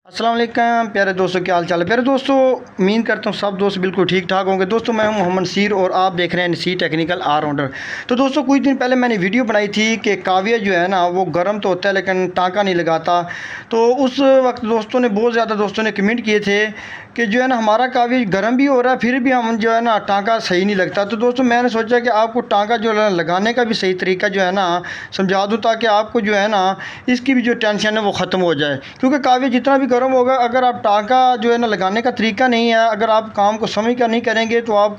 अस्सलाम वालेकुम प्यारे दोस्तों, क्या हाल चाल है। प्यारे दोस्तों, उम्मीद करता हूँ सब दोस्त बिल्कुल ठीक ठाक होंगे। दोस्तों मैं हूँ मोहम्मद सीर और आप देख रहे हैं सी टेक्निकल ऑलराउंडर। तो दोस्तों कुछ दिन पहले मैंने वीडियो बनाई थी कि काविया जो है ना वो गर्म तो होता है लेकिन टाँका नहीं लगाता। तो उस वक्त दोस्तों ने बहुत ज़्यादा दोस्तों ने कमेंट किए थे कि जो है ना हमारा काविया गर्म भी हो रहा है फिर भी हम जो है ना टाँका सही नहीं लगता। तो दोस्तों मैंने सोचा कि आपको टाँका जो है लगाने का भी सही तरीका जो है ना समझा दूँ, ताकि आपको जो है ना इसकी भी जो टेंशन है वो ख़त्म हो जाए। क्योंकि काविया जितना भी गर्म होगा, अगर आप टाँका जो है ना लगाने का तरीका नहीं है, अगर आप काम को समझ कर नहीं करेंगे तो आप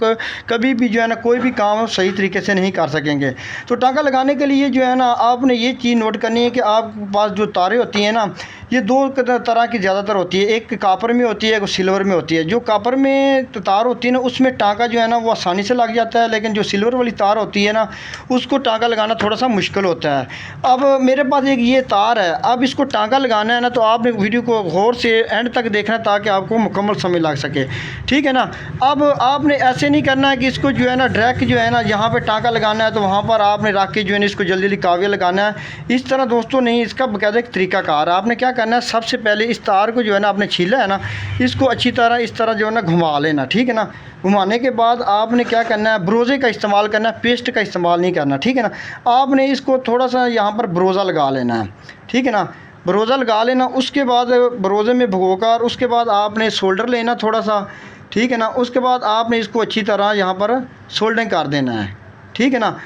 कभी भी जो है ना कोई भी काम सही तरीके से नहीं कर सकेंगे। तो टाँका लगाने के लिए जो है ना आपने ये चीज़ नोट करनी है कि आपके पास जो तारें होती हैं ना, ये दो तरह की ज़्यादातर होती है। एक कापर में होती है, एक सिल्वर में होती है। जो कापर में तार होती है ना उसमें टाँका जो है ना वो आसानी से लग जाता है, लेकिन जो सिल्वर वाली तार होती है ना उसको टाँका लगाना थोड़ा सा मुश्किल होता है। अब मेरे पास एक ये तार है, अब इसको टाँका लगाना है ना तो आपने वीडियो को गौर से एंड तक देखना ताकि आपको मुकम्मल समझ लग सके, ठीक है ना। अब आपने ऐसे नहीं करना है कि इसको जो है ना डायरेक्ट जो है ना यहाँ पे टाँका लगाना है तो वहाँ पर आपने रख के जो है ना इसको जल्दी जल्दी काविया लगाना है। इस तरह दोस्तों नहीं, इसका बाकायदा एक तरीकाकार है। आपने क्या करना है, सबसे पहले इस तार को जो है ना आपने छीला है ना, इसको अच्छी तरह इस तरह जो है ना घुमा लेना, ठीक है ना। घुमाने के बाद आपने क्या करना है, ब्रोज़े का इस्तेमाल करना है, पेस्ट का इस्तेमाल नहीं करना, ठीक है ना। आपने इसको थोड़ा सा यहाँ पर ब्रोज़ा लगा लेना है, ठीक है ना। ब्रोज़ा लगा लेना, उसके बाद ब्रोज़े में भिगोकर उसके बाद आपने सोल्डर लेना थोड़ा सा, ठीक है ना। उसके बाद आपने इसको अच्छी तरह यहाँ पर सोल्डरिंग कर देना है, ठीक है ना।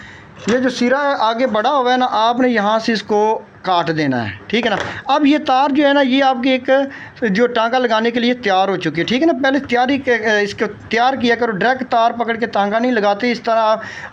ये जो सिरा आगे बढ़ा हुआ है ना, आपने यहाँ से इसको काट देना है, ठीक है ना। अब ये तार जो है ना ये आपकी एक जो टाँका लगाने के लिए तैयार हो चुकी है, ठीक है ना। पहले इसको तैयार किया करो, डायरेक्ट तार पकड़ के टाँका नहीं लगाते। इस तरह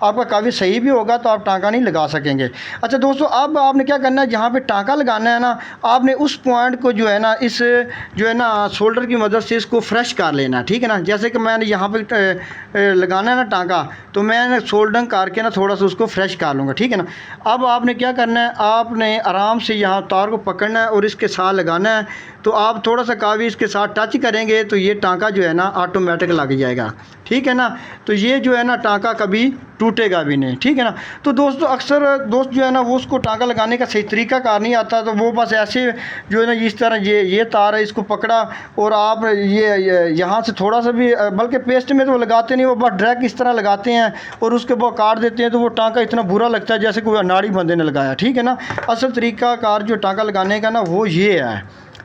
आपका काफ़ी सही भी होगा तो आप टाँका नहीं लगा सकेंगे। अच्छा दोस्तों, अब आपने क्या करना है, जहाँ पे टाँका लगाना है ना आपने उस पॉइंट को जो है ना इस जो है ना शोल्डर की मदद से इसको फ्रेश कर लेना, ठीक है ना। जैसे कि मैंने यहाँ पर लगाना है ना टाँका, तो मैंने सोल्डरिंग करके ना थोड़ा सा उसको फ्रेश कर लूँगा, ठीक है ना। अब आपने क्या करना है, आपने आराम से यहाँ तार को पकड़ना है और इसके साथ लगाना है। तो आप थोड़ा सा कावी इसके साथ टच करेंगे तो ये टाँका जो है ना ऑटोमेटिक लग जाएगा, ठीक है ना। तो ये जो है ना टाँका कभी टूटेगा भी नहीं, ठीक है ना। तो दोस्तों अक्सर दोस्त जो है ना वो उसको टाँका लगाने का सही तरीका कार नहीं आता, तो वो बस ऐसे जो है ना इस तरह ये तार है, इसको पकड़ा और आप ये यहाँ से थोड़ा सा भी, बल्कि पेस्ट में तो लगाते नहीं, वो बस डायरेक्ट इस तरह लगाते हैं और उसके बाद काट देते हैं। तो वो टाँका इतना बुरा लगता है जैसे कोई अनाड़ी बंदे ने लगाया, ठीक है ना। असल तरीका कार जो टाँका लगाने का ना वो ये है,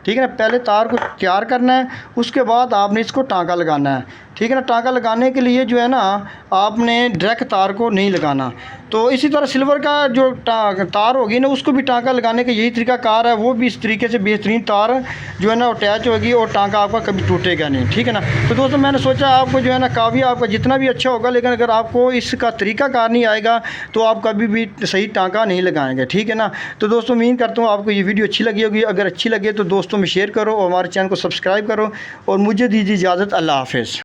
ठीक है ना। पहले तार को तैयार करना है, उसके बाद आपने इसको टाँका लगाना है, ठीक है ना। टाँका लगाने के लिए जो है ना आपने डायरेक्ट तार को नहीं लगाना। तो इसी तरह सिल्वर का जो तार होगी ना उसको भी टाँका लगाने का यही तरीका कार है, वो भी इस तरीके से बेहतरीन तार जो है ना अटैच होगी और टाँका आपका कभी टूटेगा नहीं, ठीक है ना। तो दोस्तों मैंने सोचा आपको जो है ना काफ़ी आपका जितना भी अच्छा होगा, लेकिन अगर आपको इसका तरीका कार नहीं आएगा तो आप कभी भी सही टाँका नहीं लगाएंगे, ठीक है ना। तो दोस्तों उम्मीद करता हूँ आपको ये वीडियो अच्छी लगी होगी। अगर अच्छी लगे तो दोस्तों में शेयर करो और हमारे चैनल को सब्सक्राइब करो और मुझे दीजिए इजाज़त। अल्लाह हाफ़िज़।